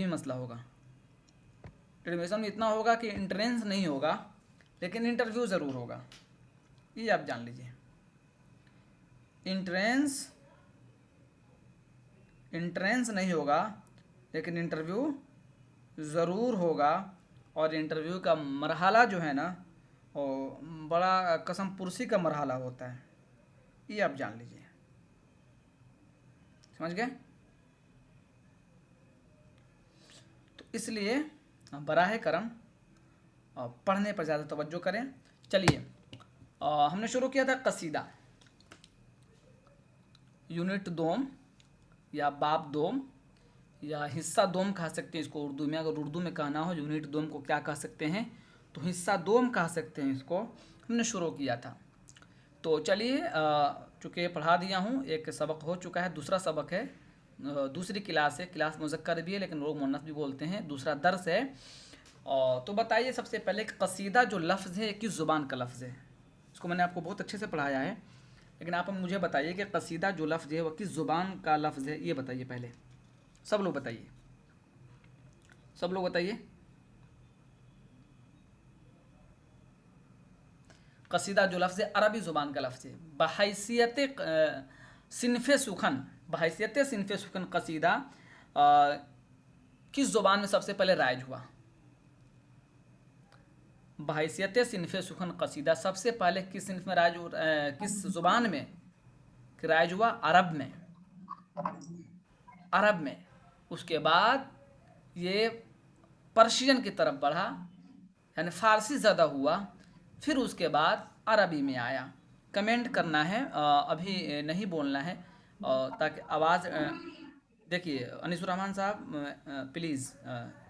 یہ مسئلہ ہوگا. ایڈمیشن میں اتنا ہوگا کہ انٹرنس نہیں ہوگا لیکن انٹرویو ضرور ہوگا. یہ آپ جان لیجئے. انٹرنس نہیں ہوگا لیکن انٹرویو ضرور ہوگا. اور انٹرویو کا مرحلہ جو ہے نا وہ بڑا قسم پرسی کا مرحلہ ہوتا ہے. یہ آپ جان لیجئے. سمجھ گئے؟ تو اس لیے براہ کرم پڑھنے پر زیادہ توجہ کریں. چلیے ہم نے شروع کیا تھا قصیدہ. یونٹ دوم یا باب دوم یا حصہ دوم کہہ سکتے ہیں اس کو اردو میں. اگر اردو میں کہنا ہو یونٹ دوم کو کیا کہہ سکتے ہیں تو حصہ دوم کہہ سکتے ہیں اس کو. ہم نے شروع کیا تھا. تو چلیے چونکہ پڑھا دیا ہوں. ایک سبق ہو چکا ہے. دوسرا سبق ہے. دوسری کلاس ہے. کلاس مذکر بھی ہے لیکن لوگ مؤنث بھی بولتے ہیں. دوسرا درس ہے. تو بتائیے سب سے پہلے کہ قصیدہ جو لفظ ہے کس زبان کا لفظ ہے. اس کو میں نے آپ کو بہت اچھے سے پڑھایا ہے لیکن آپ مجھے بتائیے کہ قصیدہ جو لفظ ہے وہ کس زبان کا لفظ ہے. یہ بتائیے پہلے. سب لوگ بتائیے. قصیدہ جو لفظ ہے عربی زبان کا لفظ ہے. بحیثیت صنف سخن قصیدہ کس زبان میں سب سے پہلے رائج ہوا. بحیثیت صنف سخن قصیدہ سب سے پہلے کس صنف میں کس زبان میں رائج ہوا؟ عرب میں. اس کے بعد یہ پرشین کی طرف بڑھا یعنی فارسی زدہ ہوا. پھر اس کے بعد عربی میں آیا. کمنٹ کرنا ہے ابھی نہیں بولنا ہے تاکہ آواز دیکھیے. انیس الرحمن صاحب پلیز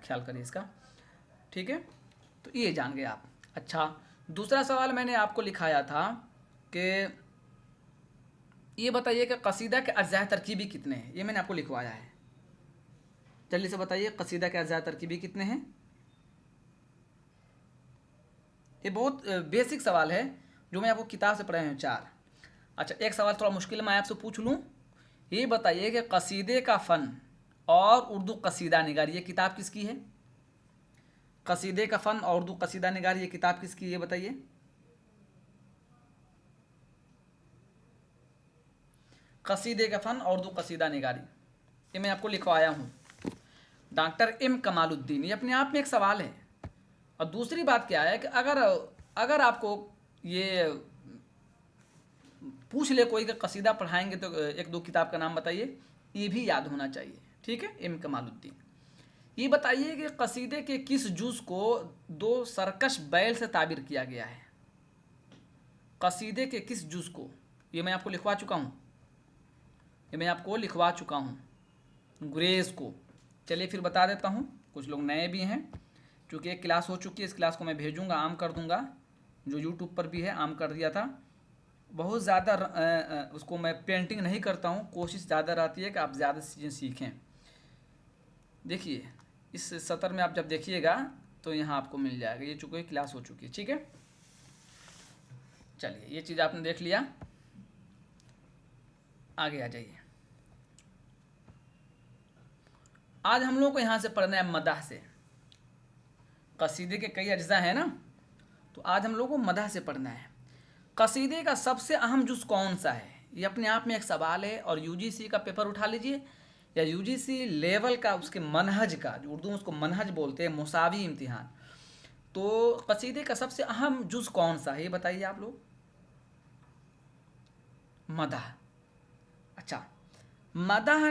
خیال کریے اس کا. ٹھیک ہے تو یہ جان گئے آپ. اچھا دوسرا سوال میں نے آپ کو لکھایا تھا کہ یہ بتائیے کہ قصیدہ کے اجزاء ترکیبی کتنے ہیں. یہ میں نے آپ کو لکھوایا ہے. جلدی سے بتائیے قصیدہ کے اجزاء ترکیبی کتنے ہیں. یہ بہت بیسک سوال ہے جو میں آپ کو کتاب سے پڑھے ہیں 4. اچھا ایک سوال تھوڑا مشکل میں آپ سے پوچھ لوں. یہ بتائیے کہ قصیدے کا فن اور اردو قصیدہ نگاری یہ کتاب کس کی ہے. قصیدے کا فن اور اردو قصیدہ نگاری یہ کتاب کس کی ہے. یہ بتائیے. قصیدے کا فن اور اردو قصیدہ نگاری یہ میں آپ کو لکھوایا ہوں. ڈاکٹر ایم کمال الدین. یہ اپنے آپ میں ایک سوال ہے. اور دوسری بات کیا ہے کہ اگر آپ کو یہ پوچھ لے کوئی کہ قصیدہ پڑھائیں گے تو 1-2 کتاب کا نام بتائیے. یہ بھی یاد ہونا چاہیے. ٹھیک ہے. ایم کمال الدین. یہ بتائیے کہ قصیدے کے کس جز کو 2 سرکش بیل سے تعبیر کیا گیا ہے. قصیدے کے کس جز کو. یہ میں آپ کو لکھوا چکا ہوں. گریز کو. چلیے پھر بتا دیتا ہوں. کچھ لوگ نئے بھی ہیں چونکہ ایک کلاس ہو چکی ہے. اس کلاس کو میں بھیجوں گا عام کر دوں گا. جو یوٹیوب پر بھی ہے عام کر دیا تھا. بہت زیادہ اس کو میں پینٹنگ نہیں کرتا ہوں. کوشش زیادہ رہتی ہے کہ آپ زیادہ چیزیں سیکھیں. دیکھیے اس سطر میں آپ جب دیکھیے گا تو یہاں آپ کو مل جائے گا. یہ چونکہ کلاس ہو چکی ہے. ٹھیک ہے. چلیے یہ چیز آپ نے دیکھ لیا. آگے آ جائیے. آج ہم لوگوں کو یہاں سے پڑھنا ہے مدح سے. قصیدے کے کئی اجزاء ہیں نا تو آج ہم لوگوں کو مدح سے پڑھنا ہے. قصیدے کا سب سے اہم جز کون سا ہے. یہ اپنے آپ میں ایک سوال ہے. اور یو جی سی کا پیپر اٹھا لیجئے یا یو جی سی لیول کا اس کے منہج کا جو اردو میں اس کو منہج بولتے ہیں مساوی امتحان. تو قصیدے کا سب سے اہم جز کون سا ہے یہ بتائیے آپ لوگ. مدح. اچھا مدح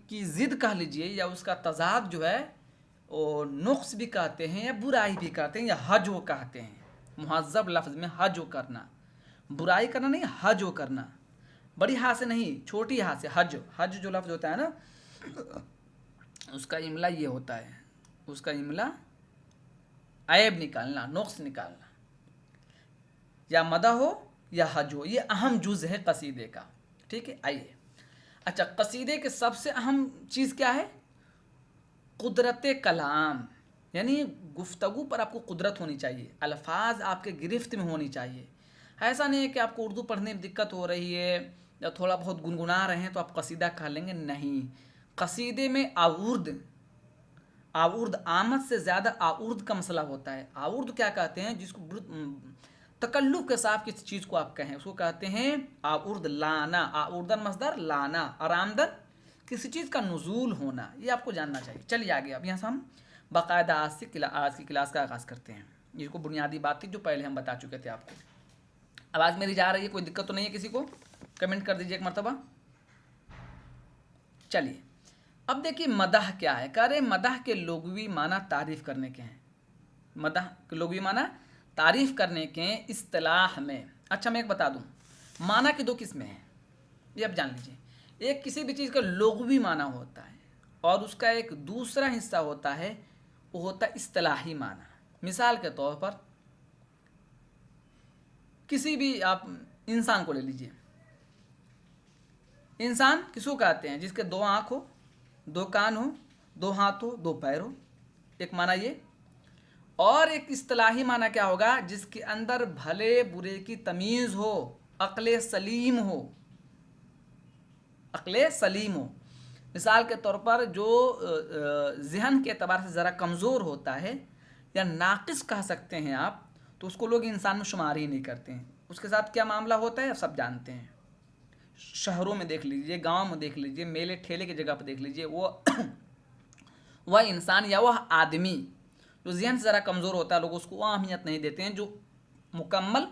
کی ضد کہہ لیجئے یا اس کا تضاد جو ہے وہ نقص بھی کہتے ہیں یا برائی بھی کہتے ہیں یا حجو کہتے ہیں. مہذب لفظ میں حجو کرنا. برائی کرنا نہیں حجو کرنا. بڑی ہا سے نہیں چھوٹی ہا سے. حج جو لفظ ہوتا ہے نا اس کا املا یہ ہوتا ہے. اس کا املا عیب نکالنا نقص نکالنا. یا مدح ہو یا حج ہو یہ اہم جز ہے قصیدے کا. ٹھیک ہے. آئیے. اچھا قصیدے کے سب سے اہم چیز کیا ہے. قدرت کلام یعنی گفتگو پر آپ کو قدرت ہونی چاہیے. الفاظ آپ کے گرفت میں ہونی چاہیے. ایسا نہیں ہے کہ آپ کو اردو پڑھنے میں دقت ہو رہی ہے یا تھوڑا بہت گنگنا رہے ہیں تو آپ قصیدہ کہہ لیں گے. نہیں. قصیدے میں آورد آمد سے زیادہ آورد کا مسئلہ ہوتا ہے. آورد کیا کہتے ہیں؟ جس کو تکلف کے ساتھ کسی چیز کو آپ کہیں اس کو کہتے ہیں آورد. لانا، آوردن مصدر لانا، آرامدن کسی چیز کا نزول ہونا. یہ آپ کو جاننا چاہیے. چلیے آگے. اب یہاں سے ہم باقاعدہ آج کی کلاس کا آغاز کرتے ہیں. یہ کو بنیادی بات تھی جو پہلے ہم بتا چکے تھے آپ کو. آواز میری جا رہی ہے؟ کوئی دقت تو نہیں ہے کسی کو؟ کمنٹ کر دیجیے ایک مرتبہ. چلیے اب دیکھیے مدح کیا ہے. کہہ رہے مدح کے لغوی معنی تعریف کرنے کے ہیں. مدح کے لغوی معنی تعریف کرنے کے اصطلاح میں. اچھا میں ایک بتا دوں، معنی کی 2 قسمیں ہیں، یہ اب جان لیجیے. ایک کسی بھی چیز کا لغوی معنی ہوتا ہے اور اس کا ایک دوسرا حصہ ہوتا ہے، وہ ہوتا ہے اصطلاحی معنی. مثال کے طور پر کسی بھی آپ انسان کو لے لیجیے. انسان کس کو کہتے ہیں؟ جس کے 2 آنکھ ہو، 2 کان ہو، 2 ہاتھ ہو، 2 پیر ہو. ایک معنی یہ. اور ایک اصطلاحی معنی کیا ہوگا؟ جس کے اندر بھلے برے کی تمیز ہو، عقل سلیم ہو. عقل سلیم ہو. مثال کے طور پر جو ذہن کے اعتبار سے ذرا کمزور ہوتا ہے یا ناقص کہہ سکتے ہیں آپ، تو اس کو لوگ انسان میں شمار ہی نہیں کرتے ہیں. اس کے ساتھ کیا معاملہ ہوتا ہے سب جانتے ہیں. شہروں میں دیکھ لیجئے، گاؤں میں دیکھ لیجئے، میلے ٹھیلے کی جگہ پہ دیکھ لیجئے، وہ انسان یا وہ آدمی جو ذہن سے ذرا کمزور ہوتا ہے، لوگ اس کو وہ اہمیت نہیں دیتے ہیں جو مکمل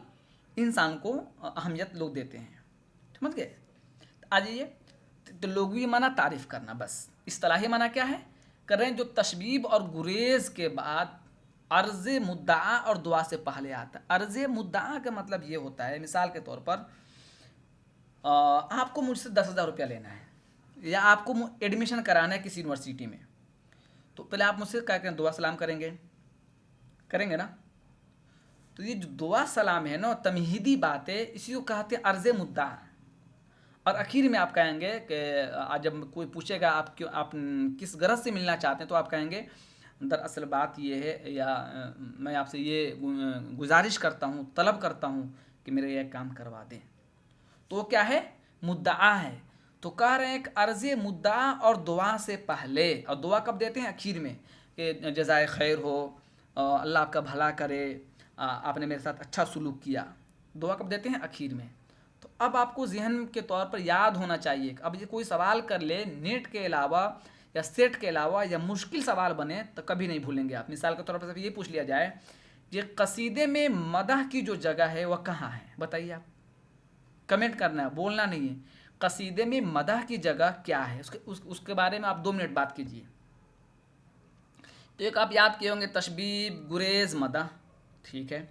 انسان کو اہمیت لوگ دیتے ہیں. سمجھ گئے؟ آ جائیے. تو لغوی معنی تعریف کرنا بس. اصطلاحی معنی کیا ہے؟ کر رہے ہیں جو تشبیب اور گریز کے بعد عرض مدعا اور دعا سے پہلے آتا ہے. عرض مدعا کا مطلب یہ ہوتا ہے، مثال کے طور پر آپ کو مجھ سے 10,000 روپیہ لینا ہے یا آپ کو ایڈمیشن کرانا ہے کسی یونیورسٹی میں، تو پہلے آپ مجھ سے کیا کریں؟ دعا سلام کریں گے نا. تو یہ جو دعا سلام ہے نا، تمہیدی بات ہے، اسی کو کہتے ہیں عرض مدعا. اور اخیر میں آپ کہیں گے کہ جب کوئی پوچھے گا آپ کس غرض سے ملنا چاہتے ہیں، تو آپ کہیں گے دراصل بات یہ ہے، یا میں آپ سے یہ گزارش کرتا ہوں، طلب کرتا ہوں کہ میرے یہ کام کروا دیں. تو وہ کیا ہے؟ مدعا ہے. تو کہہ رہے ہیں کہ عرض مدعا اور دعا سے پہلے. اور دعا کب دیتے ہیں؟ اخیر میں، کہ جزائے خیر ہو، اللہ آپ کا بھلا کرے، آپ نے میرے ساتھ اچھا سلوک کیا. دعا کب دیتے ہیں؟ اخیر میں. تو اب آپ کو ذہن کے طور پر یاد ہونا چاہیے. اب یہ کوئی سوال کر لے نیٹ کے علاوہ یا سیٹ کے علاوہ یا مشکل سوال بنے تو کبھی نہیں بھولیں گے آپ. مثال کے طور پر یہ پوچھ لیا جائے کہ قصیدے میں مدح کی جو جگہ ہے وہ کہاں ہے؟ بتائیے. آپ کمنٹ کرنا ہے، بولنا نہیں ہے. قصیدے میں مدح کی جگہ کیا ہے؟ اس کے بارے میں آپ 2 منٹ بات کیجیے. تو ایک آپ یاد کیے ہوں گے تشبیب، گریز، مدح. ٹھیک ہے.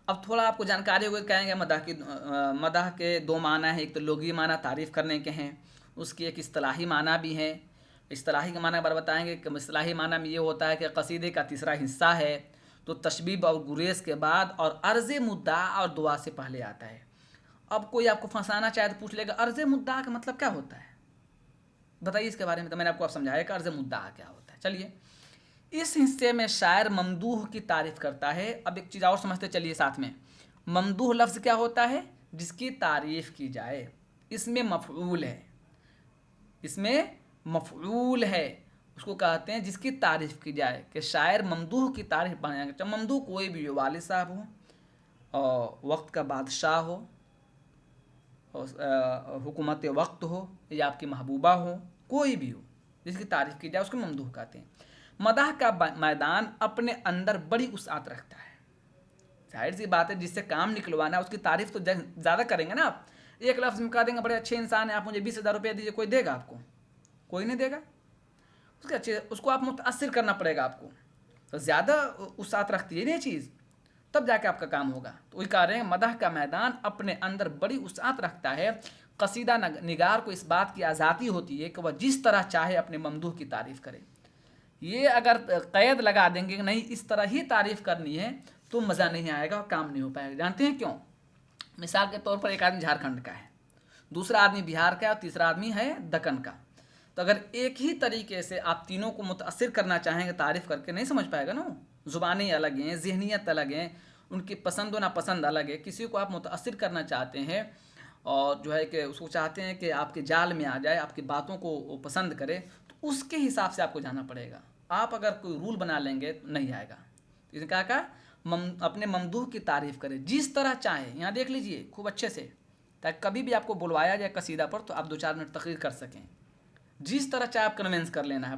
اب تھوڑا آپ کو جانکاری ہوگی. کہیں گے مدح کے 2 معنی ہیں. ایک تو لغوی معنی تعریف کرنے کے ہیں، اس کی ایک اصطلاحی معنی بھی ہے. اصطلاحی کے معنی بار بتائیں گے کہ اصطلاحی معنی میں یہ ہوتا ہے کہ قصیدے کا تیسرا حصہ ہے تو تشبیب اور گریز کے بعد اور عرض مدعا اور دعا سے پہلے آتا ہے. اب کوئی آپ کو پھنسانا چاہے تو پوچھ لے گا عرض مدعا کا مطلب کیا ہوتا ہے؟ بتائیے اس کے بارے میں. تو میں نے آپ کو سمجھایا کہ عرض مدعا کیا ہوتا ہے. چلیے اس حصے میں شاعر ممدوح کی تعریف کرتا ہے. اب ایک چیز اور سمجھتے چلیے ساتھ میں. ممدوح لفظ کیا ہوتا ہے؟ جس کی تعریف کی جائے. اس میں مفعول ہے. اس کو کہتے ہیں جس کی تعریف کی جائے. کہ شاعر ممدوح کی تعریف بنائیں گے. چاہے ممدوح کوئی بھی ہو، والد صاحب ہو، اور وقت کا بادشاہ ہو، حکومت وقت ہو، یا آپ کی محبوبہ ہو، کوئی بھی ہو جس کی تعریف کی جائے اس کو ممدوح کہتے ہیں. مدح کا میدان اپنے اندر بڑی وسعت رکھتا ہے. ظاہر سی بات ہے جس سے کام نکلوانا ہے اس کی تعریف تو زیادہ کریں گے نا. آپ ایک لفظ میں کہہ دیں گے بڑے اچھے انسان ہیں، آپ مجھے 20,000 روپیہ دیجیے، کوئی دے گا آپ کو؟ کوئی نہیں دے گا. اس کو آپ متاثر کرنا پڑے گا آپ کو. تو زیادہ وسعت رکھتی ہے نا یہ چیز، تب جا کے آپ کا کام ہوگا. تو وہی کہہ رہے ہیں مدح کا میدان اپنے اندر بڑی وسعت رکھتا ہے. قصیدہ نگار کو اس بات کی آزادی ہوتی ہے کہ وہ جس طرح چاہے اپنے ممدوح کی تعریف کرے. یہ اگر قید لگا دیں گے کہ نہیں اس طرح ہی تعریف کرنی ہے تو مزہ نہیں آئے گا اور کام نہیں ہو پائے گا. جانتے ہیں کیوں؟ مثال کے طور پر ایک آدمی جھارکھنڈ کا ہے، دوسرا آدمی بہار کا ہے، اور تیسرا آدمی ہے دکن کا. تو اگر ایک ہی طریقے سے آپ تینوں کو متاثر کرنا چاہیں گے تعریف کر کے، نہیں سمجھ پائے گا نا. زبانیں الگ ہیں، ذہنیت الگ ہیں، ان کی پسند و ناپسند الگ ہے. کسی کو آپ متاثر کرنا چاہتے ہیں اور جو ہے کہ اس کو چاہتے ہیں کہ آپ کے جال میں آ جائے، آپ کی باتوں کو پسند کرے، تو اس کے حساب سے آپ کو جانا پڑے گا. آپ اگر کوئی رول بنا لیں گے تو نہیں آئے گا. اس نے کہا اپنے ممدوح کی تعریف کرے جس طرح چاہے. یہاں دیکھ لیجئے خوب اچھے سے، تاکہ کبھی بھی آپ کو بلوایا جائے قصیدہ پر تو آپ 2-4 منٹ تقریر کر سکیں. جس طرح چاہے آپ کنونس کر لینا ہے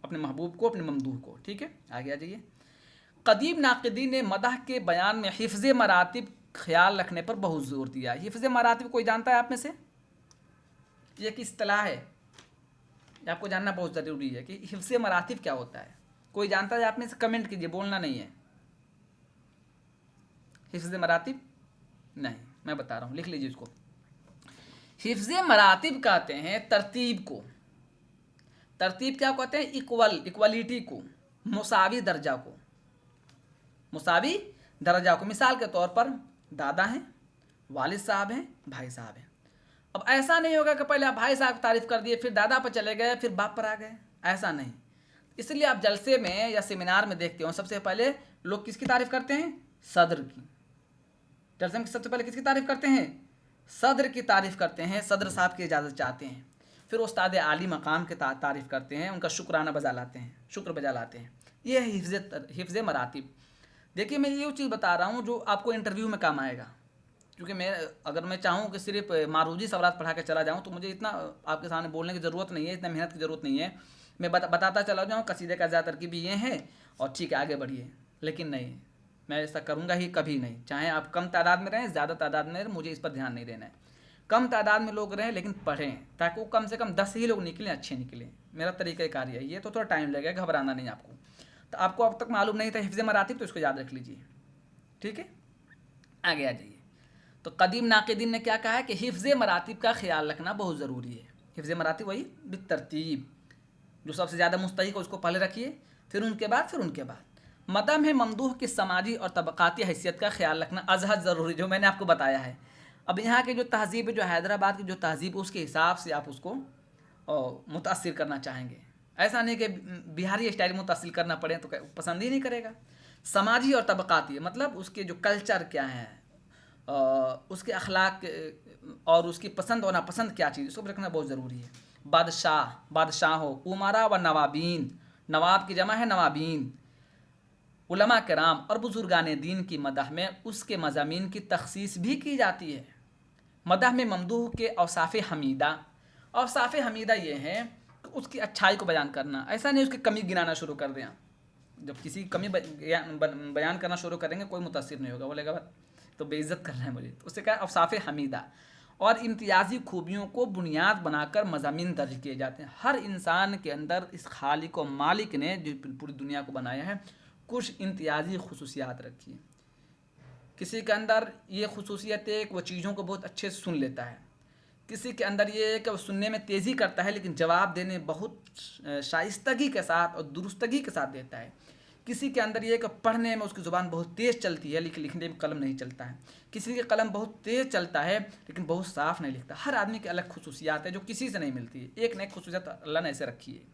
اپنے محبوب کو، اپنے ممدوح کو. ٹھیک ہے، آگے آ جائیے. قدیم ناقدین نے مدح کے بیان میں حفظ مراتب خیال رکھنے پر بہت زور دیا. حفظ مراتب کوئی جانتا ہے آپ میں سے؟ یہ ایک اصطلاح ہے، یہ آپ کو جاننا بہت ضروری ہے کہ حفظ مراتب کیا ہوتا ہے. کوئی جانتا ہے آپ میں سے؟ کمنٹ کیجئے، بولنا نہیں ہے. حفظ مراتب نہیں، میں بتا رہا ہوں، لکھ لیجیے اس کو. حفظ مراتب کہتے ہیں ترتیب کو. ترتیب کیا کہتے ہیں؟ ایکولیٹی کو، مساوی درجہ کو. مساوی درجہ کو. مثال کے طور پر دادا ہیں، والد صاحب ہیں، بھائی صاحب ہیں. اب ایسا نہیں ہوگا کہ پہلے آپ بھائی صاحب کی تعریف کر دیے، پھر دادا پر چلے گئے، پھر باپ پر آ گئے. ایسا نہیں. اس لیے آپ جلسے میں یا سیمینار میں دیکھتے ہو سب سے پہلے لوگ کس کی تعریف کرتے ہیں؟ صدر کی. جلسے میں سب سے پہلے کس کی تعریف کرتے ہیں؟ صدر کی تعریف کرتے ہیں. صدر صاحب کی اجازت چاہتے ہیں. پھر استاد عالی مقام کی تعریف کرتے ہیں، ان کا شکر بجا لاتے ہیں. یہ ہے حفظ مراتب. دیکھیے میں یہ چیز بتا رہا ہوں جو آپ کو انٹرویو میں کام آئے گا. کیونکہ اگر میں چاہوں کہ صرف معروضی سوالات پڑھا کے چلا جاؤں تو مجھے اتنا آپ کے سامنے بولنے کی ضرورت نہیں ہے، اتنا محنت کی ضرورت نہیں ہے. میں بتاتا چلا جاؤں قصیدے کا زیادہ ترکیب یہ ہے اور ٹھیک ہے آگے بڑھیے. لیکن نہیں، میں ایسا کروں گا ہی کبھی نہیں. چاہے آپ کم تعداد میں رہیں، زیادہ تعداد میں رہیں، مجھے اس پر دھیان نہیں دینا ہے. کم تعداد میں لوگ رہیں لیکن پڑھیں، تاکہ وہ کم سے کم 10 ہی لوگ نکلیں، اچھے نکلیں. میرا طریقہ کار ہے یہ. تو تھوڑا ٹائم لگے گا، گھبرانا نہیں آپ کو. تو آپ کو اب تک معلوم نہیں تھا حفظ مراتب، تو اس کو یاد رکھ لیجیے. ٹھیک ہے، آگے آ جائیے. تو قدیم ناقدین نے کیا کہا ہے کہ حفظ مراتب کا خیال رکھنا بہت ضروری ہے. حفظ مراتب وہی بالترتیب، جو سب سے زیادہ مستحق ہے اس کو پہلے رکھیے، پھر ان کے بعد. مدح ممدوح کی سماجی اور طبقاتی حیثیت کا خیال رکھنا ازحد ضروری، جو میں نے آپ کو بتایا ہے. اب یہاں کی جو تہذیب ہے، جو حیدرآباد کی جو تہذیب، اس کے حساب سے آپ اس کو متاثر کرنا چاہیں گے. ایسا نہیں کہ بہاری اسٹائل متاثر کرنا پڑے تو پسند ہی نہیں کرے گا. سماجی اور طبقاتی مطلب اس کے جو کلچر کیا ہے، اس کے اخلاق اور اس کی پسند اور ناپسند کیا چیز، اس کو رکھنا بہت ضروری ہے. بادشاہ ہو، امراء و نوابین، نواب کی جمع ہے نوابین، علماء کرام اور بزرگان دین کی مدح میں اس کے مضامین کی تخصیص بھی کی جاتی ہے. مدح میں ممدوح کے اوصاف حمیدہ یہ ہیں کہ اس کی اچھائی کو بیان کرنا. ایسا نہیں اس کی کمی گنانا شروع کر دیں. جب کسی کی کمی بیان کرنا شروع کریں گے کوئی متاثر نہیں ہوگا، بولے گا تو بے عزت کر رہے ہیں مجھے. تو اس سے کہا اوصاف حمیدہ اور امتیازی خوبیوں کو بنیاد بنا کر مضامین درج کیے جاتے ہیں. ہر انسان کے اندر اس خالق و مالک نے جو پوری دنیا کو بنایا ہے کچھ امتیازی خصوصیات رکھی ہیں. کسی کے اندر یہ خصوصیت ہے کہ وہ چیزوں کو بہت اچھے سے سن لیتا ہے. کسی کے اندر یہ ہے کہ وہ سننے میں تیزی کرتا ہے لیکن جواب دینے بہت شائستگی کے ساتھ اور درستگی کے ساتھ دیتا ہے. کسی کے اندر یہ ہے کہ پڑھنے میں اس کی زبان بہت تیز چلتی ہے لیکن لکھنے میں قلم نہیں چلتا ہے. کسی کے قلم بہت تیز چلتا ہے لیکن بہت صاف نہیں لکھتا. ہر آدمی کی الگ خصوصیات ہے جو کسی سے نہیں ملتی. ایک نہ ایک خصوصیت اللہ نے ایسے رکھی ہے.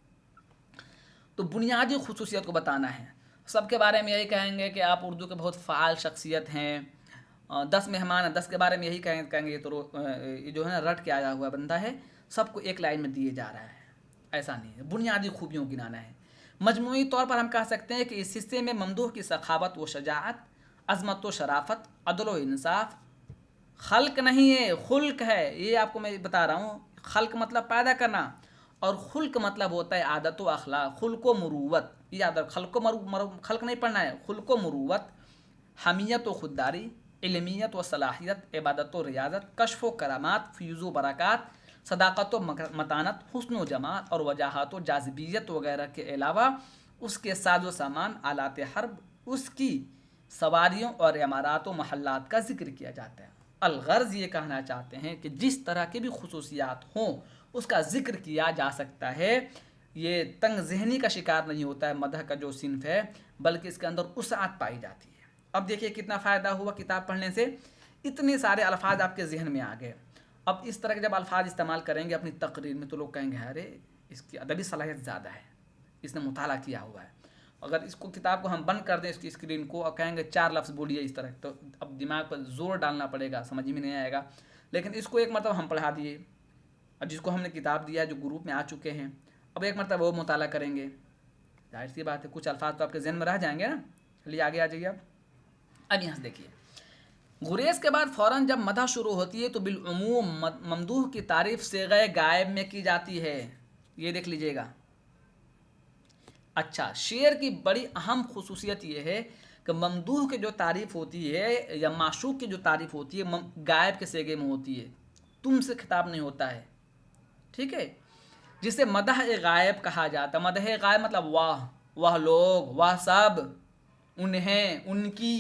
تو بنیادی خصوصیت کو بتانا ہے. سب کے بارے میں یہی کہیں گے کہ آپ اردو کے بہت فعال شخصیت ہیں. 10 مہمان ہیں، 10 کے بارے میں یہی کہیں گے. یہ تو یہ جو ہے نا رٹ کے آیا ہوا بندہ ہے، سب کو ایک لائن میں دیے جا رہا ہے. ایسا نہیں ہے، بنیادی خوبیوں گنانا ہے. مجموعی طور پر ہم کہہ سکتے ہیں کہ اس حصے میں ممدوح کی سخاوت و شجاعت، عظمت و شرافت، عدل و انصاف، خلق نہیں ہے خلق ہے. یہ آپ کو میں بتا رہا ہوں. خلق مطلب پیدا کرنا، اور خلق مطلب ہوتا ہے عادت و اخلاق. خلق و مروت، یہ یاد رکھ. خلق نہیں پڑھنا ہے. خلق و مروت، حمیت و خودداری، علمیت و صلاحیت، عبادت و ریاضت، کشف و کرامات، فیض و برکات، صداقت و متانت، حسن و جمال اور وجاہت و جاذبیت وغیرہ کے علاوہ اس کے ساز و سامان، آلات حرب، اس کی سواریوں اور عمارات و محلات کا ذکر کیا جاتا ہے. الغرض یہ کہنا چاہتے ہیں کہ جس طرح کی بھی خصوصیات ہوں اس کا ذکر کیا جا سکتا ہے. یہ تنگ ذہنی کا شکار نہیں ہوتا ہے مدح کا جو صنف ہے، بلکہ اس کے اندر وسعت پائی جاتی ہے. اب دیکھیے کتنا فائدہ ہوا کتاب پڑھنے سے. اتنے سارے الفاظ آپ کے ذہن میں آ گئے. اب اس طرح کے جب الفاظ استعمال کریں گے اپنی تقریر میں تو لوگ کہیں گے ارے اس کی ادبی صلاحیت زیادہ ہے، اس نے مطالعہ کیا ہوا ہے. اگر اس کو کتاب کو ہم بند کر دیں اس کی اسکرین کو اور کہیں گے 4 لفظ بولیے اس طرح، تو اب دماغ پر زور ڈالنا پڑے گا، سمجھ میں نہیں آئے گا. لیکن اس کو ایک مرتبہ ہم پڑھا دیے، اور جس کو ہم نے کتاب دیا جو گروپ میں آ چکے ہیں، اب ایک مرتبہ وہ مطالعہ کریں گے، ظاہر سی بات ہے کچھ الفاظ تو آپ کے ذہن میں رہ جائیں گے نا. چلیے آگے آ جائیے اب یہاں سے دیکھیے، گریز کے بعد فوراً جب مدح شروع ہوتی ہے تو بالعموم ممدوح کی تعریف صیغہ غائب میں کی جاتی ہے. یہ دیکھ لیجئے گا. اچھا، شعر کی بڑی اہم خصوصیت یہ ہے کہ ممدوح کی جو تعریف ہوتی ہے یا معشوق کی جو تعریف ہوتی ہے غائب کے صیغے میں ہوتی ہے، تم سے خطاب نہیں ہوتا ہے. ٹھیک ہے، جسے مدح غائب کہا جاتا ہے. مدح غائب مطلب واہ، وہ لوگ، وہ سب، انہیں، ان کی،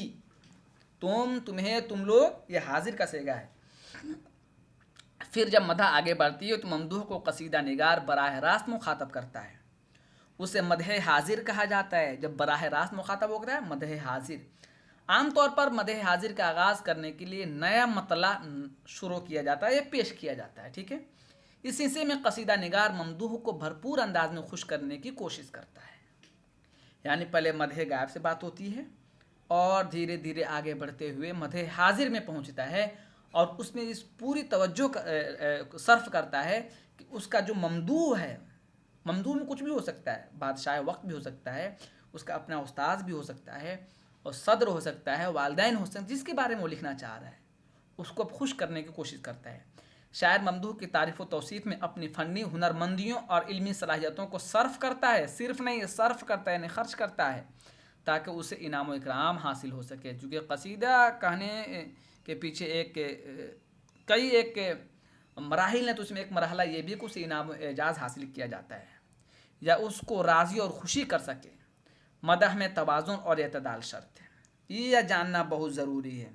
تم، تمہیں، تم لوگ، یہ حاضر کا صیغہ ہے. پھر جب مدح آگے بڑھتی ہے تو ممدوح کو قصیدہ نگار براہ راست مخاطب کرتا ہے، اسے مدح حاضر کہا جاتا ہے. جب براہ راست مخاطب ہوتا ہے مدح حاضر. عام طور پر مدح حاضر کا آغاز کرنے کے لیے نیا مطلع شروع کیا جاتا ہے یا پیش کیا جاتا ہے. ٹھیک ہے، اس سلسلے میں قصیدہ نگار ممدوح کو بھرپور انداز میں خوش کرنے کی کوشش کرتا ہے. یعنی پہلے مدح غائب سے بات ہوتی ہے اور دھیرے دھیرے آگے بڑھتے ہوئے مدح حاضر میں پہنچتا ہے اور اس میں اس پوری توجہ صرف کرتا ہے کہ اس کا جو ممدوح ہے، ممدوح میں کچھ بھی ہو سکتا ہے، بادشاہ وقت بھی ہو سکتا ہے، اس کا اپنا استاذ بھی ہو سکتا ہے، اور صدر ہو سکتا ہے، والدین ہو سکتے ہیں، جس کے بارے میں وہ لکھنا چاہ رہا ہے اس کو خوش کرنے کی کوشش کرتا ہے. شاعر ممدوح کی تعریف و توصیف میں اپنی فنی ہنرمندیوں اور علمی صلاحیتوں کو صرف کرتا ہے، صرف نہیں صرف کرتا ہے، یعنی خرچ کرتا ہے تاکہ اسے انعام و اکرام حاصل ہو سکے. چونکہ قصیدہ کہنے کے پیچھے ایک مراحل ہیں، تو اس میں ایک مرحلہ یہ بھی کہ اسے انعام و اعزاز حاصل کیا جاتا ہے یا اس کو راضی اور خوشی کر سکے. مدح میں توازن اور اعتدال شرط ہے، یہ جاننا بہت ضروری ہے.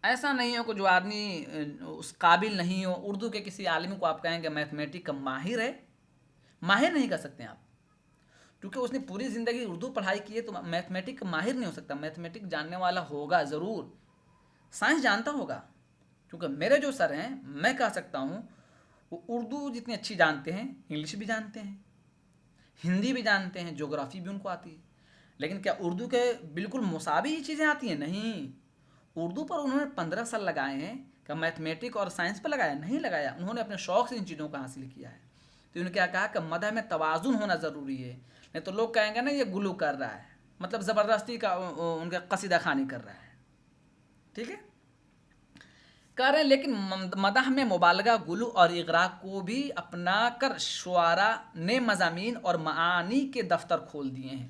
ایسا نہیں ہو کہ جو آدمی اس قابل نہیں ہو، اردو کے کسی عالم کو آپ کہیں کہ میتھمیٹک کا ماہر ہے، ماہر نہیں کہہ سکتے آپ، کیونکہ اس نے پوری زندگی اردو پڑھائی کی ہے تو میتھمیٹک کا ماہر نہیں ہو سکتا. میتھمیٹک جاننے والا ہوگا ضرور، سائنس جانتا ہوگا. کیونکہ میرے جو سر ہیں میں کہہ سکتا ہوں وہ اردو جتنی اچھی جانتے ہیں، انگلش بھی جانتے ہیں، ہندی بھی جانتے ہیں، جغرافی بھی ان کو آتی ہے. لیکن کیا اردو کے بالکل مساوی ہی چیزیں آتی ہیں؟ نہیں. اردو پر انہوں نے 15 سال لگائے ہیں. کہ میتھمیٹک اور سائنس پر لگایا؟ نہیں لگایا. انہوں نے اپنے شوق سے ان چیزوں کو حاصل کیا ہے. تو انہوں نے کیا کہا کہ مدح میں توازن ہونا ضروری ہے، نہیں تو لوگ کہیں گے نا یہ گلو کر رہا ہے، مطلب زبردستی کا ان کا قصیدہ خوانی کر رہا ہے. ٹھیک ہے، کہہ رہے ہیں لیکن مدح میں مبالغہ، گلو اور اغراء کو بھی اپنا کر شعراء نے مضامین اور معانی کے دفتر کھول دیے ہیں.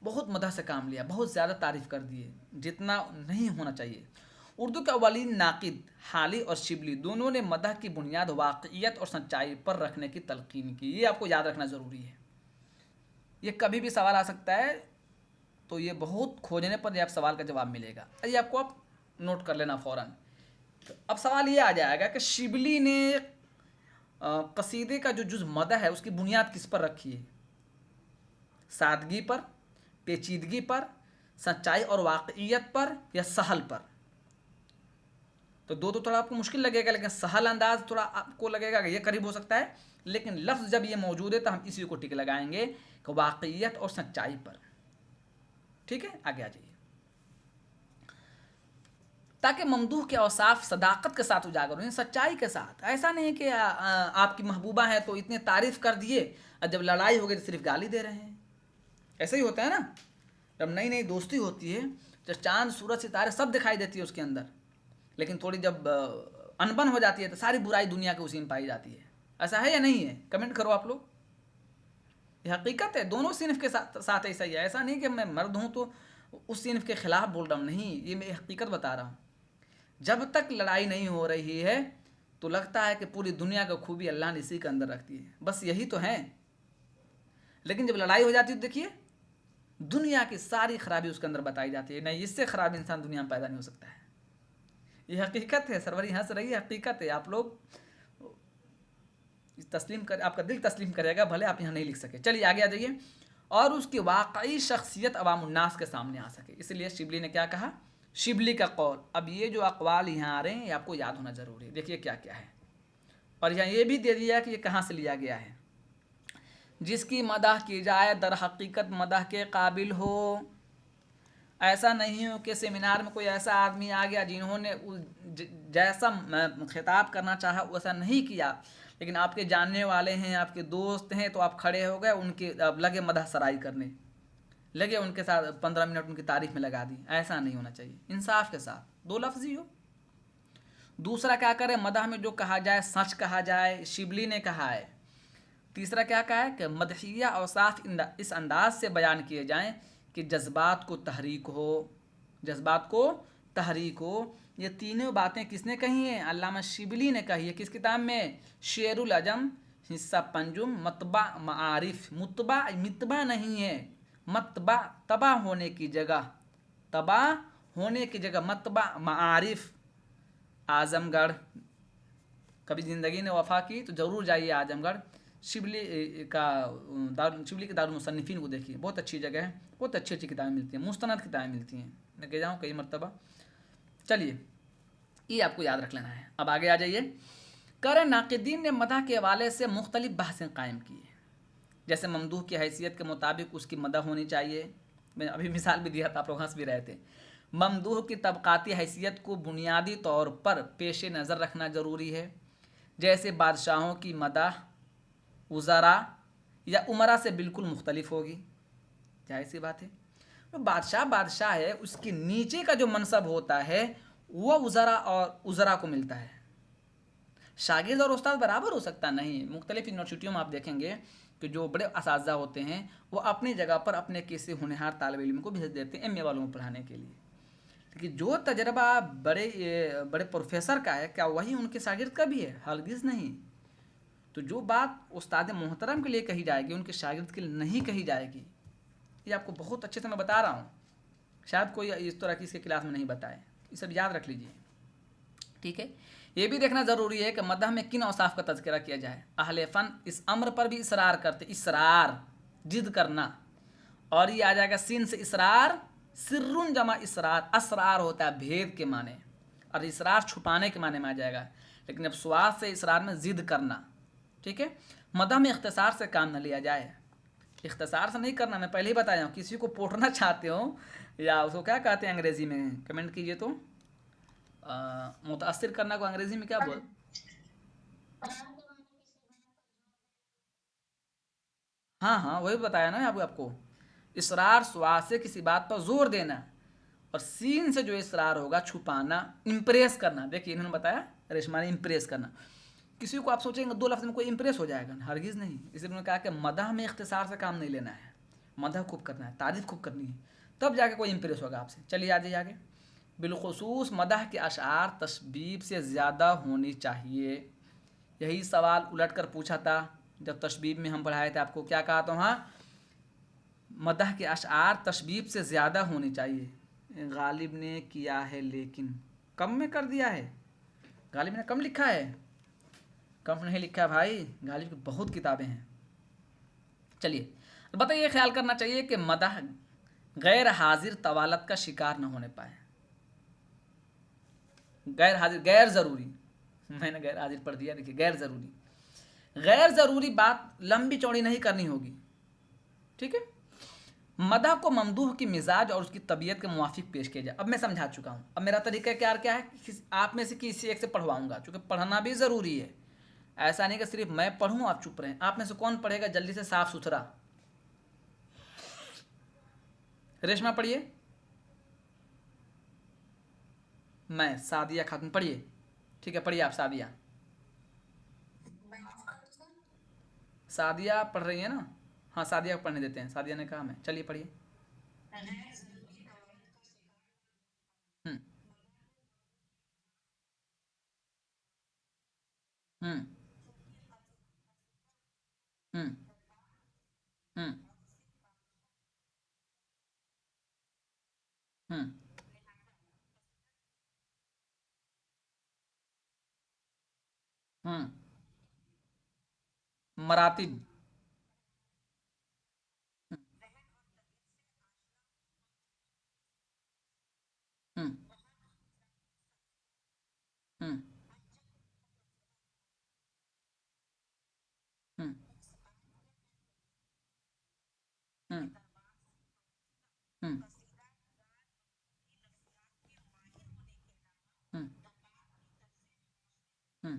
بہت مدح سے کام لیا، بہت زیادہ تعریف کر دیے جتنا نہیں ہونا چاہیے. اردو کے اولین ناقد حالی اور شبلی دونوں نے مدح کی بنیاد واقعیت اور سچائی پر رکھنے کی تلقین کی. یہ آپ کو یاد رکھنا ضروری ہے، یہ کبھی بھی سوال آ سکتا ہے تو یہ بہت کھوجنے پر یہ آپ سوال کا جواب ملے گا. یہ آپ کو آپ نوٹ کر لینا فوراً. اب سوال یہ آ جائے گا کہ شبلی نے قصیدے کا جو جز مدح ہے اس کی بنیاد کس پر رکھی ہے؟ سادگی پر، پیچیدگی پر، سچائی اور واقعیت پر، یا سہل پر؟ تو دو تھوڑا آپ کو مشکل لگے گا، لیکن سہل انداز تھوڑا آپ کو لگے گا کہ یہ قریب ہو سکتا ہے. لیکن لفظ جب یہ موجود ہے تو ہم اسی کو ٹک لگائیں گے کہ واقعیت اور سچائی پر. ٹھیک ہے، آگے آ جائیے. تاکہ ممدوح کے اوصاف صداقت کے ساتھ اجاگر ہوں، سچائی کے ساتھ. ایسا نہیں کہ آپ کی محبوبہ ہیں تو اتنے تعریف کر دیے اور جب لڑائی ہو گئی تو صرف گالی دے رہے ہیں. ایسا ہی ہوتا ہے نا، جب نئی نئی دوستی ہوتی ہے تو چاند سورج ستارے سب دکھائی دیتی ہے اس کے اندر، لیکن تھوڑی جب انبن ہو جاتی ہے تو ساری برائی دنیا کے اسی میں پائی جاتی ہے. ایسا ہے یا نہیں ہے؟ کمنٹ کرو آپ لوگ. یہ حقیقت ہے، دونوں صنف کے ساتھ ایسا ہی ہے. ایسا نہیں کہ میں مرد ہوں تو اس صنف کے خلاف بول رہا ہوں، نہیں، یہ میں حقیقت بتا رہا ہوں. جب تک لڑائی نہیں ہو رہی ہے تو لگتا ہے کہ پوری دنیا کا خوبی اللہ نے اسی کے اندر رکھ دی ہے، بس یہی تو ہے. لیکن جب لڑائی ہو جاتی ہے تو دیکھیے دنیا کی ساری خرابی اس کے اندر بتائی جاتی ہے. نہیں، اس سے خراب انسان دنیا میں پیدا نہیں ہو سکتا ہے. یہ حقیقت ہے. سروری ہنس رہی ہے، حقیقت ہے. آپ لوگ تسلیم کر، آپ کا دل تسلیم کرے گا، بھلے آپ یہاں نہیں لکھ سکے. چلیے آگے آ جائیے. اور اس کی واقعی شخصیت عوام الناس کے سامنے آ سکے، اس لیے شبلی نے کیا کہا؟ شبلی کا قول. اب یہ جو اقوال یہاں آ رہے ہیں یہ آپ کو یاد ہونا ضروری ہے. دیکھیے کیا کیا ہے، اور یہاں یہ بھی دے دیا کہ یہ کہاں سے لیا گیا ہے. جس کی مدح کی جائے در حقیقت مدح کے قابل ہو. ایسا نہیں ہو کہ سیمینار میں کوئی ایسا آدمی آ گیا جنہوں نے جیسا خطاب کرنا چاہا ویسا نہیں کیا، لیکن آپ کے جاننے والے ہیں، آپ کے دوست ہیں، تو آپ کھڑے ہو گئے ان کے، اب لگے مدح سرائی کرنے، لگے ان کے ساتھ 15 منٹ ان کی تعریف میں لگا دی. ایسا نہیں ہونا چاہیے، انصاف کے ساتھ دو لفظی ہو. دوسرا کیا کرے، مدح میں جو کہا جائے سچ کہا جائے، شبلی نے کہا ہے. تیسرا کیا کہا ہے کہ مدحیہ اوصاف اس انداز سے بیان کیے جائیں کہ جذبات کو تحریک ہو، جذبات کو تحریک ہو. یہ تینوں باتیں کس نے کہی ہیں؟ علامہ شبلی نے کہی ہے. کس کتاب میں؟ شعر العجم حصہ پنجم مطبع معارف. متبع نہیں ہے، مطبع تباہ ہونے کی جگہ، تباہ ہونے کی جگہ مطبع معارف. اعظم گڑھ کبھی زندگی نے وفا کی تو ضرور جائیے اعظم گڑھ. شبلی کا شبلی کے دارالمصنفین کو دیکھیے، بہت اچھی جگہ ہے، بہت اچھی اچھی کتابیں ملتی ہیں، مستند کتابیں ملتی ہیں. میں گیا ہوں کئی مرتبہ. چلیے یہ آپ کو یاد رکھ لینا ہے. اب آگے آ جائیے. کرے ناقدین نے مدح کے حوالے سے مختلف بحثیں قائم کی ہیں. جیسے ممدوح کی حیثیت کے مطابق اس کی مدح ہونی چاہیے. میں ابھی مثال بھی دیا تھا، آپ لوگ ہنس بھی رہے تھے. ممدوح کی طبقاتی حیثیت کو بنیادی طور پر پیش نظر رکھنا ضروری ہے. جیسے بادشاہوں کی مدح وزراء یا امراء سے بالکل مختلف ہوگی. ظاہر سی بات ہے، بادشاہ بادشاہ ہے، اس کے نیچے کا جو منصب ہوتا ہے وہ وزراء اور وزراء کو ملتا ہے. شاگرد اور استاد برابر ہو سکتا نہیں. مختلف یونیورسٹیوں میں آپ دیکھیں گے کہ جو بڑے اساتذہ ہوتے ہیں وہ اپنی جگہ پر اپنے کسی ہونہار طالب علم کو بھیج دیتے ہیں ایم اے والوں کو پڑھانے کے لیے. لیکن جو تجربہ بڑے بڑے پروفیسر کا ہے، کیا وہی ان کے شاگرد کا بھی ہے؟ ہرگز نہیں. تو جو بات استاد محترم کے لیے کہی جائے گی ان کے شاگرد کے لیے نہیں کہی جائے گی. یہ آپ کو بہت اچھے سے میں بتا رہا ہوں، شاید کوئی اس طرح کی اس کے کلاس میں نہیں بتائے. یہ سب یاد رکھ لیجیے. ٹھیک ہے. یہ بھی دیکھنا ضروری ہے کہ مدح میں کن اوصاف کا تذکرہ کیا جائے. اہل فن اس امر پر بھی اصرار کرتے، اصرار جد کرنا. اور یہ آ جائے گا سین سے اصرار، سرن جمع اسرار. اسرار ہوتا ہے بھید کے معنی، اور اصرار چھپانے کے معنی میں آ جائے گا. لیکن اب سواد سے اصرار میں ضد کرنا. ٹھیک ہے. مدح میں اختصار سے کام نہ لیا جائے. اختصار سے نہیں کرنا. میں پہلے ہی بتایا ہوں، کسی کو پوٹنا چاہتے ہو یا اس کو کیا کہتے ہیں انگریزی میں، کمنٹ کیجئے تو. متاثر کرنا کو انگریزی میں کیا بول؟ ہاں ہاں وہی بتایا نا آپ کو. اصرار سواد سے کسی بات پر زور دینا، اور سین سے جو اصرار ہوگا چھپانا، امپریس کرنا. دیکھیے انہوں نے بتایا ریشما نے امپریس کرنا. کسی کو آپ سوچیں گے دو لفظ میں کوئی امپریس ہو جائے گا؟ ہرگز نہیں. اس لیے انہوں نے کہا کہ مدح میں اختصار سے کام نہیں لینا ہے، مدح خوب کرنا ہے، تعریف خوب کرنی ہے، تب جا کے کوئی امپریس ہوگا آپ سے. چلیے آ جائیے آگے. بالخصوص مدح کے اشعار تشبیب سے زیادہ ہونی چاہیے. یہی سوال الٹ کر پوچھا تھا جب تشبیب میں ہم پڑھائے تھے آپ کو. کیا کہا تھا وہاں؟ مدح کے اشعار تشبیب سے زیادہ ہونی چاہیے. غالب نے کیا ہے لیکن کم میں کر دیا ہے. غالب نے کم لکھا ہے؟ کم نہیں لکھا بھائی، غالب کی بہت کتابیں ہیں. چلیے البتہ یہ خیال کرنا چاہیے کہ مدح غیر حاضر طوالت کا شکار نہ ہونے پائے. غیر حاضر غیر ضروری، میں نے غیر حاضر پڑھ دیا. دیکھیے غیر ضروری، غیر ضروری بات لمبی چوڑی نہیں کرنی ہوگی. ٹھیک ہے. مدح کو ممدوح کی مزاج اور اس کی طبیعت کے موافق پیش کیا جائے. اب میں سمجھا چکا ہوں. اب میرا طریقہ کار کیا ہے، آپ میں سے کسی ایک سے پڑھواؤں گا، چونکہ پڑھنا بھی ضروری ہے. ایسا نہیں کہ صرف میں پڑھوں آپ چپ رہیں. آپ میں سے کون پڑھے گا جلدی سے صاف ستھرا؟ ریشما پڑھیے. میں سعدیہ خاتون پڑھیے. ٹھیک ہے پڑھیے آپ سعدیہ. سعدیہ پڑھ رہی ہیں نا؟ ہاں سعدیہ کو پڑھنے دیتے ہیں، سعدیہ نے کہا میں. چلیے پڑھیے. ہوں ہوں ہوں ہوں ہوں ہوں مراتب. ہوں ہوں ہوں ہوں ہوں ہوں ہوں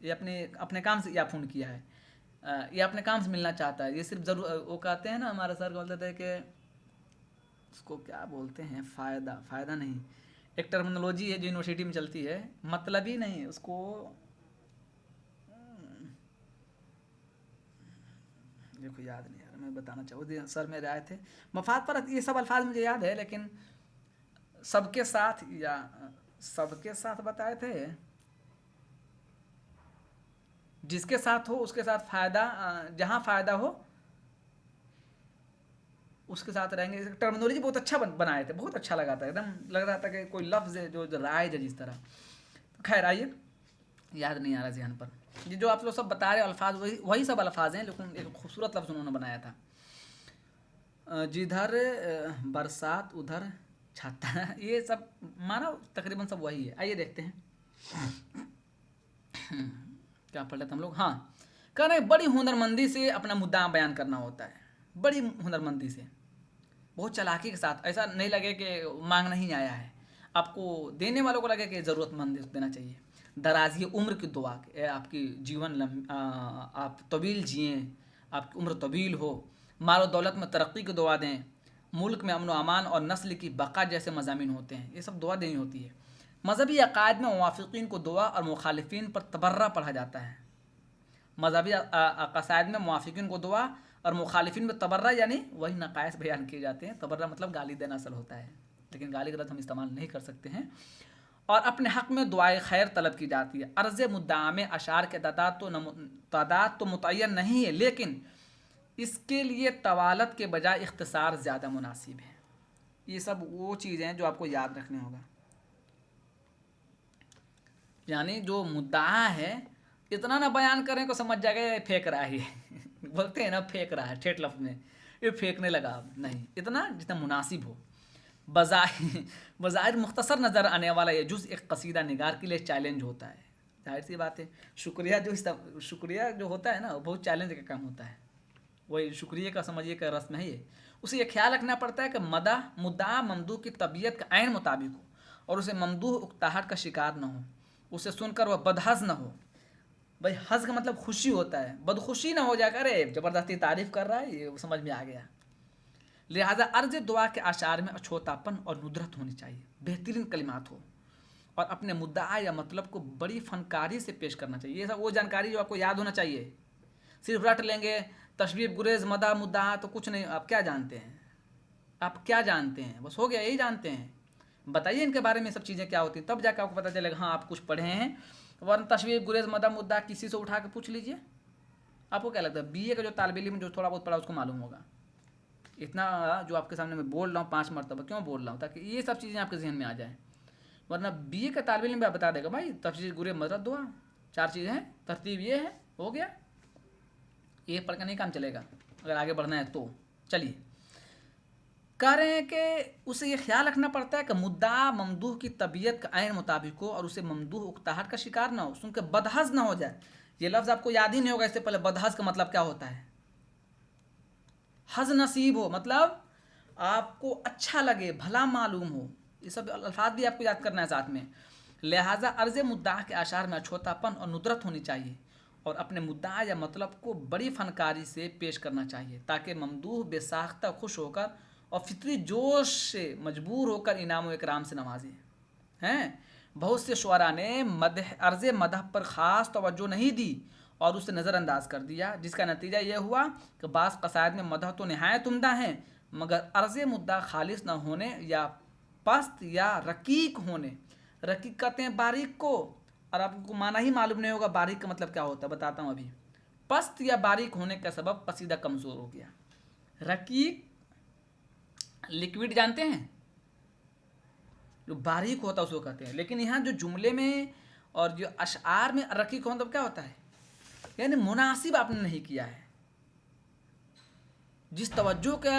یہ اپنے کام سے یا فون کیا ہے، یہ اپنے کام سے ملنا چاہتا ہے، یہ صرف ضرور وہ کہتے ہیں نا، ہمارے سر بولتے تھے کہ اس کو کیا بولتے ہیں، فائدہ نہیں، ایک ٹرمنالوجی ہے جو یونیورسٹی میں چلتی ہے، مطلب ہی نہیں اس کو، دیکھو یاد نہیں یار، میں بتانا چاہوں، سر میرے آئے تھے مفاد پر، یہ سب الفاظ مجھے یاد ہے، لیکن سب کے ساتھ یا سب کے ساتھ بتائے تھے، جس کے ساتھ ہو اس کے ساتھ فائدہ، جہاں فائدہ ہو اس کے ساتھ رہیں گے، ٹرمنالوجی بہت اچھا بنائے تھے، بہت اچھا لگا تھا، ایک دم لگ رہا تھا کہ کوئی لفظ ہے جو رائج ہے جس طرح، تو خیر آئیے، یاد نہیں آ رہا ذہن پر، یہ جو آپ لوگ سب بتا رہے الفاظ وہی سب الفاظ ہیں، لیکن ایک خوبصورت لفظ انہوں نے بنایا تھا، جدھر برسات ادھر چھاتا، یہ سب مانا تقریباً سب وہی ہے، آئیے دیکھتے ہیں کیا پڑھ لیتے ہم لوگ، ہاں کہہ رہے ہیں بڑی ہنرمندی سے اپنا مدعا بیان کرنا ہوتا ہے، بڑی ہنرمندی سے، بہت چلاکی کے ساتھ، ایسا نہیں لگے کہ مانگنا ہی آیا ہے، آپ کو دینے والوں کو لگے کہ ضرورت مند ہے دینا چاہیے، درازی عمر کی دعا، کہ آپ کی جیون آپ طویل جئیں، آپ کی عمر طویل ہو، مال و دولت میں ترقی کی دعا دیں، ملک میں امن و امان اور نسل کی بقا جیسے مضامین ہوتے ہیں، یہ سب دعا دینی ہوتی ہے، مذہبی عقائد میں موافقین کو دعا اور مخالفین پر تبرہ پڑھا جاتا ہے، مذہبی عقائد میں موافقین کو دعا اور مخالفین میں تبرہ، یعنی وہی نقائص بیان کیے جاتے ہیں، تبرہ مطلب گالی دینا اصل ہوتا ہے، لیکن گالی غلط ہم استعمال نہیں کر سکتے ہیں، اور اپنے حق میں دعائے خیر طلب کی جاتی ہے، عرض مدعا میں اشعار کے تعداد تو متعین نہیں ہے، لیکن اس کے لیے طوالت کے بجائے اختصار زیادہ مناسب ہے، یہ سب وہ چیزیں ہیں جو آپ کو یاد رکھنے ہوگا، یعنی جو مدعا ہے اتنا نہ بیان کریں کو سمجھ جائے گا پھینک رہا ہے، یہ بولتے ہیں نا پھینک رہا ہے، ٹھیٹ لفظ میں یہ پھینکنے لگا، اب نہیں، اتنا جتنا مناسب ہو، بظاہر مختصر نظر آنے والا یہ جز ایک قصیدہ نگار کے لیے چیلنج ہوتا ہے، ظاہر سی بات ہے، شکریہ جو ہوتا ہے نا وہ بہت چیلنج کا کام ہوتا ہے، وہی شکریہ کا سمجھیے کہ رسم ہے یہ، اسے یہ خیال رکھنا پڑتا ہے کہ مدعا ممدوح کی طبیعت کا عین مطابق ہو، اور اسے ممدوح اکتاہٹ کا شکار نہ ہو، اسے سن کر وہ بدحظ نہ ہو، بھائی حظ کا مطلب خوشی ہوتا ہے، بدخوشی نہ ہو جائے کرے زبردستی تعریف کر رہا ہے، یہ سمجھ میں آ گیا، لہذا عرض دعا کے اشعار میں اچھوتاپن اور ندرت ہونی چاہیے، بہترین کلمات ہو، اور اپنے مدعا یا مطلب کو بڑی فنکاری سے پیش کرنا چاہیے، یہ سب وہ جانکاری جو آپ کو یاد ہونا چاہیے، صرف رٹ لیں گے تشبیہ گریز مدح مدعا تو کچھ نہیں، آپ کیا جانتے ہیں، آپ کیا جانتے ہیں، بس ہو گیا یہی جانتے ہیں، بتائیے ان کے بارے میں سب چیزیں کیا ہوتی ہیں، تب جا کے آپ کو پتہ چلے گا ہاں آپ کچھ پڑھے ہیں، ورنہ تشبیہ گریز مدح مدعا کسی سے اٹھا کے پوچھ لیجئے، آپ کو کیا لگتا ہے بی اے کا جو طالب علم جو تھوڑا بہت پڑھا اس کو معلوم ہوگا، اتنا جو آپ کے سامنے میں بول رہا ہوں 5 مرتبہ کیوں بول رہا ہوں، تاکہ یہ سب چیزیں آپ کے ذہن میں آ جائیں، ورنہ بی اے کا طالب علم بھی بتا دے گا بھائی تفسیر گریز مدح دعا 4 چیزیں ہیں، ترتیب یہ ہے، ہو گیا، یہ پڑھ کے نہیں کام چلے گا، اگر آگے بڑھنا ہے تو، چلیے، کہہ رہے ہیں کہ اسے یہ خیال رکھنا پڑتا ہے کہ مدعا ممدوح کی طبیعت کا عین مطابق ہو، اور اسے ممدوح اکتاہٹ کا شکار نہ ہو، سن کے بدحظ نہ ہو جائے، یہ لفظ آپ کو یاد ہی نہیں ہوگا، اس سے پہلے بدحظ کا مطلب کیا ہوتا ہے، حظ نصیب ہو، مطلب آپ کو اچھا لگے، بھلا معلوم ہو، یہ سب الفاظ بھی آپ کو یاد کرنا ہے ساتھ میں، لہٰذا عرض مدعا کے اشعار میں اچھوتاپن اور ندرت ہونی چاہیے، اور اپنے مدعا یا مطلب کو بڑی فنکاری سے پیش کرنا چاہیے، تاکہ ممدوح بے ساختہ خوش ہو کر اور فطری جوش سے مجبور ہو کر انعام و اکرام سے نوازے ہیں، بہت سے شعراء نے عرض مدح پر خاص توجہ نہیں دی اور اسے نظر انداز کر دیا، جس کا نتیجہ یہ ہوا کہ بعض قصائد میں مدح تو نہایت عمدہ ہیں، مگر عرض مدعا خالص نہ ہونے یا پست یا رقیق ہونے، رقیق کہتے ہیں باریک کو، اور آپ کو معنی ہی معلوم نہیں ہوگا باریک کا مطلب کیا ہوتا ہے، بتاتا ہوں ابھی، پست یا باریک ہونے کا سبب قصیدہ کمزور ہو گیا، رقیق لکوڈ جانتے ہیں، جو باریک ہوتا ہے اس کو کہتے ہیں، لیکن یہاں جو جملے میں اور جو اشعار میں رقیق ہوتا ہے کیا ہوتا ہے، یعنی مناسب آپ نے نہیں کیا ہے، جس توجہ کا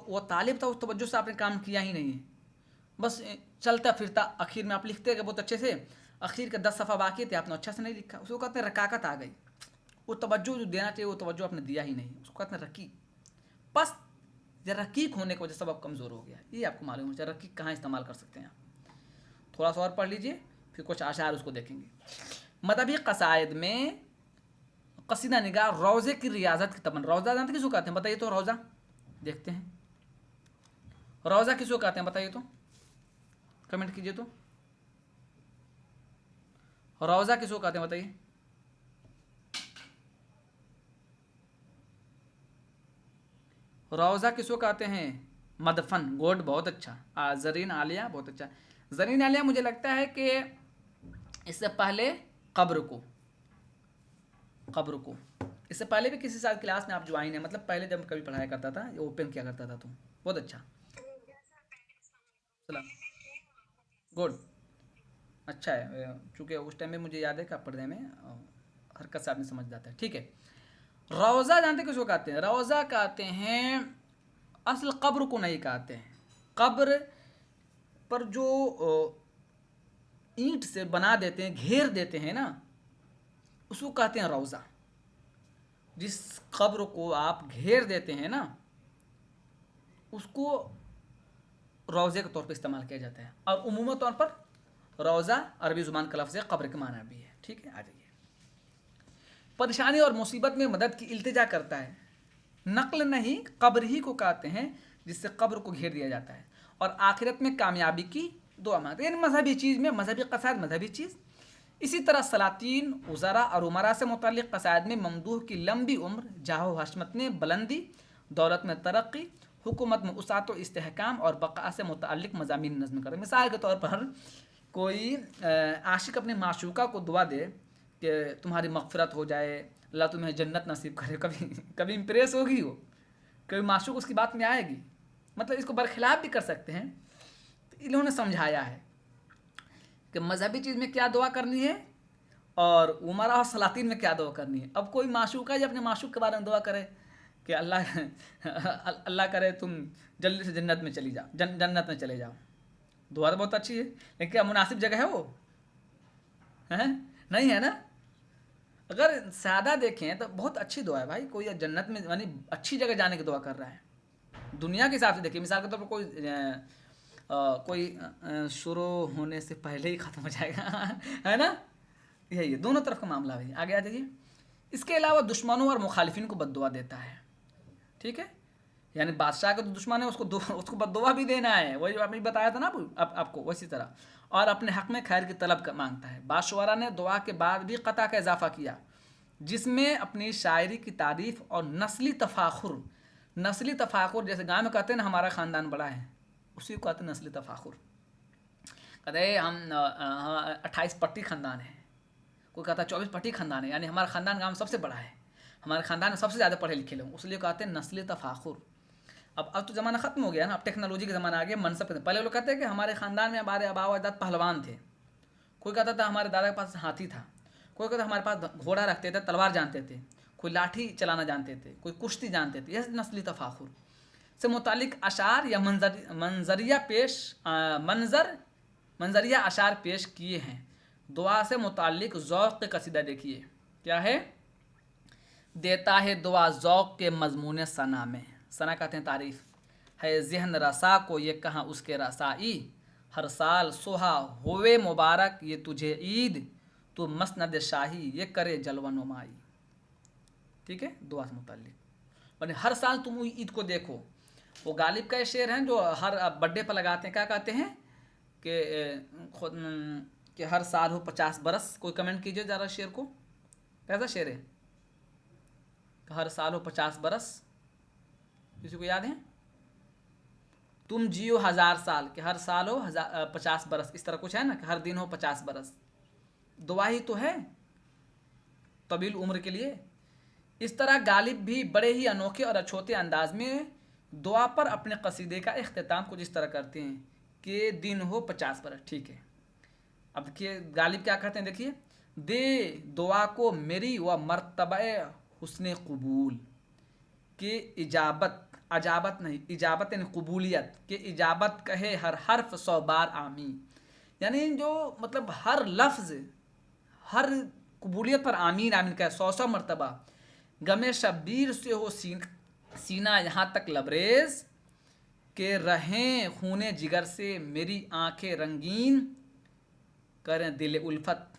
وہ طالب تھا اس توجہ سے آپ نے کام کیا ہی نہیں ہے، بس چلتا پھرتا اخیر میں آپ لکھتے گئے بہت اچھے سے، اخیر کے 10 صفحہ باقی تھے آپ نے اچھا سے نہیں لکھا، اس کو کہتے ہیں رکاکت آ گئی، وہ توجہ جو دینا چاہیے وہ توجہ آپ نے دیا ہی نہیں، اس کو کہتے ہیں رقیق، پس یا رقیق ہونے کی وجہ سے سبب کمزور ہو گیا، یہ آپ کو معلوم ہونا چاہیے رقیق کہاں استعمال کر سکتے ہیں آپ، تھوڑا سا اور پڑھ لیجئے پھر کچھ اشعار اس کو دیکھیں گے، مذہبی قصائد میں قصیدہ نگار روضے کی ریاضت کی تمنا. روضہ جانتے کس کو کہتے ہیں بتائیے تو؟ روضہ دیکھتے ہیں, روضہ کس کو کہتے ہیں بتائیے تو, کمنٹ کیجئے تو. روضہ کس کو کہتے ہیں بتائیے؟ روضہ کس کو کہتے ہیں؟ مدفن. گوڈ, بہت اچھا. زرین عالیہ, بہت اچھا. زرین عالیہ مجھے لگتا ہے کہ اس سے پہلے قبر کو اس سے پہلے بھی کسی سال کلاس میں آپ جوائن ہیں, مطلب پہلے جب کبھی پڑھایا کرتا تھا, اوپن کیا کرتا تھا تو بہت اچھا. سلام, گڈ, اچھا ہے. چونکہ اس ٹائم میں مجھے یاد ہے کہ آپ پڑھنے میں حرکت سے آدمی سمجھ جاتا ہے. ٹھیک ہے. روضہ جانتے کس کو کہتے ہیں؟ روضہ کہتے ہیں, اصل قبر کو نہیں کہتے ہیں. قبر پر جو اینٹ سے بنا دیتے ہیں, گھیر دیتے ہیں نا, اس کو کہتے ہیں روضہ. جس قبر کو آپ گھیر دیتے ہیں نا, اس کو روضے کے طور پر استعمال کیا جاتا ہے. اور عمومی طور پر روضہ عربی زبان کا لفظ ہے, قبر کے معنی بھی ہے. ٹھیک ہے, آ جائیے. پریشانی اور مصیبت میں مدد کی التجا کرتا ہے. نقل نہیں, قبر ہی کو کہتے ہیں جس سے قبر کو گھیر دیا جاتا ہے, اور آخرت میں کامیابی کی دعا مانگتے ہیں. یعنی مذہبی چیز میں مذہبی قصائد مذہبی چیز. اسی طرح سلاطین, وزراء اور امراء سے متعلق قصائد میں ممدوح کی لمبی عمر, جاہ و حشمت میں بلندی, دولت میں ترقی, حکومت میں وسعت و استحکام اور بقا سے متعلق مضامین نظم کرتے ہیں. مثال کے طور پر کوئی عاشق اپنے معشوقہ کو دعا دے کہ تمہاری مغفرت ہو جائے, اللہ تمہیں جنت نصیب کرے. کبھی امپریس ہوگی وہ, کبھی معشوق اس کی بات میں آئے گی. مطلب اس کو برخلاف بھی کر سکتے ہیں. تو انہوں نے سمجھایا ہے کہ مذہبی چیز میں کیا دعا کرنی ہے اور عمراء اور سلاطین میں کیا دعا کرنی ہے. اب کوئی معشوق ہے جو اپنے معشوق کے بارے میں دعا کرے کہ اللہ کرے تم جلدی سے جنت میں چلی جاؤ, جنت میں چلے جاؤ. دعا تو بہت اچھی ہے, لیکن کیا مناسب جگہ ہے وہ؟ نہیں ہے نا. اگر سادہ دیکھیں تو بہت اچھی دعا ہے بھائی. کوئی جنت میں یعنی اچھی جگہ جانے کی دعا کر رہا ہے. دنیا کے حساب سے دیکھیے, مثال کے طور پر کوئی شروع ہونے سے پہلے ہی ختم ہو جائے گا, ہے نا. یہی ہے, دونوں طرف کا معاملہ ہے. آگے آ جائیے. اس کے علاوہ دشمنوں اور مخالفین کو بد دعا دیتا ہے. ٹھیک ہے, یعنی بادشاہ کا جو دشمن ہے اس کو بد دعا بھی دینا ہے, وہی جو آپ نے بتایا تھا نا آپ کو, اسی طرح. اور اپنے حق میں خیر کی طلب مانگتا ہے. بعض شعراء نے دعا کے بعد بھی قطع کا اضافہ کیا, جس میں اپنی شاعری کی تعریف اور نسلی تفاخر جیسے گاؤں میں کہتے ہیں نا ہمارا خاندان بڑا ہے, اسی کو کہتے ہیں نسلی تفاخر. کہتے ہیں ہم 28 پٹی خاندان ہیں, کوئی کہتا ہے 24 پٹی خاندان ہے, یعنی ہمارا خاندان گاؤں میں سب سے بڑا ہے, ہمارے خاندان میں سب سے زیادہ پڑھے لکھے لوگ, اس لیے کہتے ہیں نسلی تفاخر. اب تو زمانہ ختم ہو گیا نا, اب ٹیکنالوجی کا زمانہ آ گیا, منصب. پہلے لوگ کہتے ہیں کہ ہمارے خاندان میں ہمارے آبا و اجداد پہلوان تھے. کوئی کہتا تھا ہمارے دادا کے پاس ہاتھی تھا, کوئی کہتا ہمارے پاس گھوڑا رکھتے تھے, تلوار جانتے تھے, کوئی لاٹھی چلانا جانتے تھے, کوئی کشتی جانتے تھے. یہ نسلی تفاخر سے متعلق اشعار یا منظریہ اشعار پیش کیے ہیں. دعا سے متعلق ذوق کے قصیدہ دیکھیے کیا ہے. دیتا ہے دعا ذوق کے مضمون ثنا میں. ثنا کہتے ہیں تعریف. ہے ذہن رسا کو یہ کہاں اس کے رسائی, ہر سال سوہا ہوئے مبارک یہ تجھے عید, تو مسند شاہی یہ کرے جلوہ نمائی. ٹھیک ہے, دعا سے متعلق یعنی ہر سال تم عید کو دیکھو. وہ غالب کا یہ شعر ہیں جو ہر برتھ ڈے پر لگاتے ہیں. کیا کہتے ہیں کہ ہر سال ہو 50 برس. کوئی کمنٹ کیجئے ذرا شعر کو, کیسا شعر ہے؟ کہ ہر سال ہو 50 برس. کسی کو یاد ہے؟ تم جیو 1000 سال, کہ ہر سال ہو 50 برس. اس طرح کچھ ہے نا, کہ ہر دن ہو 50 برس. دعا ہی تو ہے طویل عمر کے لیے. اس طرح غالب بھی بڑے ہی انوکھے اور اچھوتے انداز میں دعا پر اپنے قصیدے کا اختتام کچھ اس طرح کرتے ہیں کہ دن ہو 50 برس. ٹھیک ہے, اب دیکھیے غالب کیا کہتے ہیں, دیکھیے. دے دعا کو میری و مرتبہ حسن قبول, کہ اجابت یعنی قبولیت, کہ اجابت کہے ہر حرف 100 بار آمین. یعنی جو مطلب ہر لفظ ہر قبولیت پر آمین آمین کہے 100 مرتبہ. غم شبیر سے ہو سینہ یہاں تک لبریز, کہ رہیں خون جگر سے میری آنکھیں رنگین, کریں دل الفت